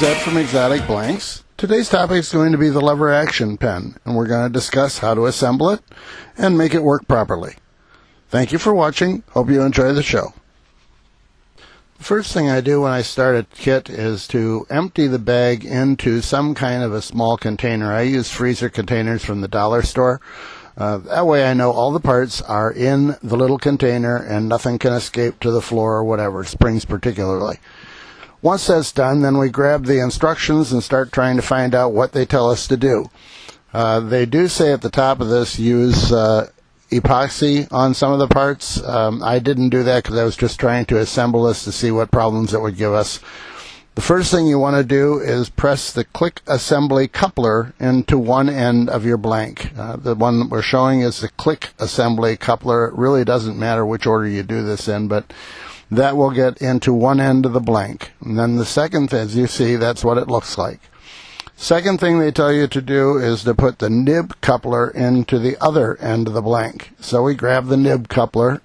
is Ed from Exotic Blanks. Today's topic is going to be the lever action pen, and we're going to discuss how to assemble it and make it work properly. Thank you for watching. Hope you enjoy the show. The first thing I do when I start a kit is to empty the bag into some kind of a small container. I use freezer containers from the dollar store. That way I know all the parts are in the little container and nothing can escape to the floor or whatever, springs particularly. Once that's done, then we grab the instructions and start trying to find out what they tell us to do. They do say at the top of this, use epoxy on some of the parts. I didn't do that because I was just trying to assemble this to see what problems it would give us. The first thing you want to do is press the click assembly coupler into one end of your blank. The one that we're showing is the click assembly coupler. It really doesn't matter which order you do this in, but that will get into one end of the blank. And then the second, as you see, that's what it looks like. Second thing they tell you to do is to put the nib coupler into the other end of the blank. So we grab the nib coupler,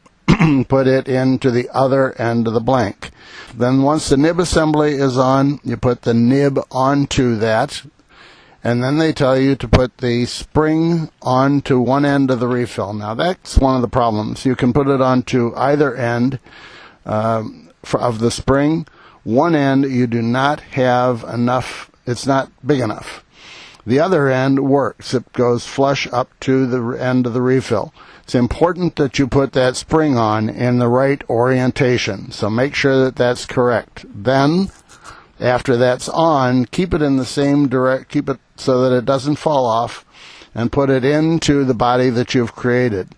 put it into the other end of the blank. Then once the nib assembly is on, you put the nib onto that, and then they tell you to put the spring onto one end of the refill. Now that's one of the problems. You can put it onto either end of the spring. One end you do not have enough, it's not big enough. The other end works. It goes flush up to the end of the refill. It's important that you put that spring on in the right orientation, so make sure that that's correct. Then, after that's on, keep it in the same keep it so that it doesn't fall off, and put it into the body that you've created.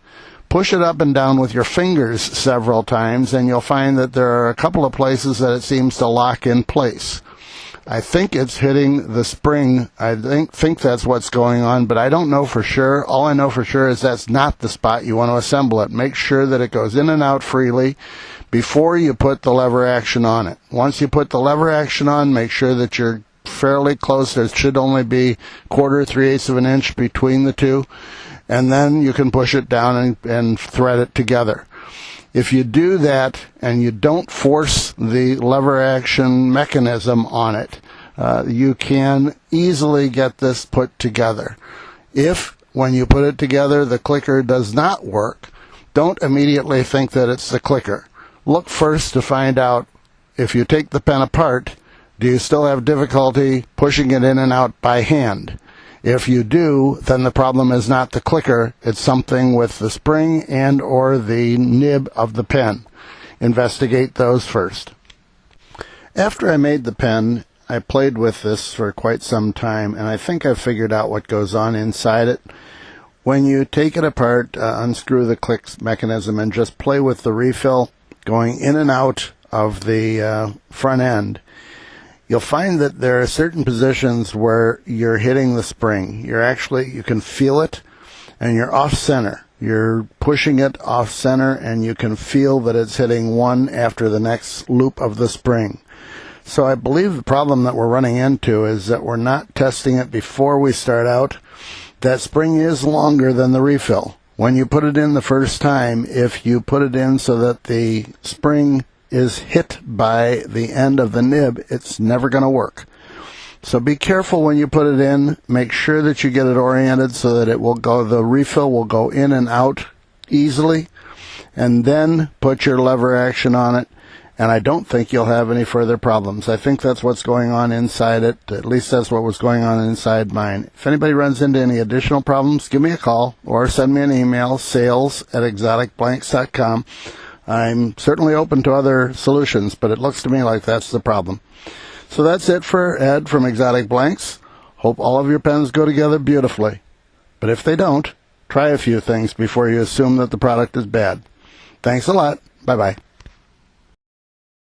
Push it up and down with your fingers several times, and you'll find that there are a couple of places that it seems to lock in place. I think it's hitting the spring. I think that's what's going on, but I don't know for sure. All I know for sure is that's not the spot you want to assemble it. Make sure that it goes in and out freely before you put the lever action on it. Once you put the lever action on, make sure that you're fairly close. There should only be 1/4, 3/8 of an inch between the two, and then you can push it down and thread it together. If you do that and you don't force the lever action mechanism on it, you can easily get this put together. If, when you put it together, the clicker does not work, don't immediately think that it's the clicker. Look first to find out, if you take the pen apart, do you still have difficulty pushing it in and out by hand? If you do, then the problem is not the clicker, it's something with the spring and or the nib of the pen. Investigate those first. After I made the pen, I played with this for quite some time, and I think I've figured out what goes on inside it. When you take it apart, unscrew the click mechanism and just play with the refill going in and out of the front end, you'll find that there are certain positions where you're hitting the spring. You can feel it, and you're off center. You're pushing it off center, and you can feel that it's hitting one after the next loop of the spring. So I believe the problem that we're running into is that we're not testing it before we start out. That spring is longer than the refill. When you put it in the first time, if you put it in so that the spring is hit by the end of the nib, it's never going to work. So be careful when you put it in. Make sure that you get it oriented so that the refill will go in and out easily, and then put your lever action on it, and I don't think you'll have any further problems. I think that's what's going on inside it. At least that's what was going on inside mine. If anybody runs into any additional problems, give me a call or send me an email, sales@exoticblanks.com. I'm certainly open to other solutions, but it looks to me like that's the problem. So that's it for Ed from Exotic Blanks. Hope all of your pens go together beautifully. But if they don't, try a few things before you assume that the product is bad. Thanks a lot. Bye-bye.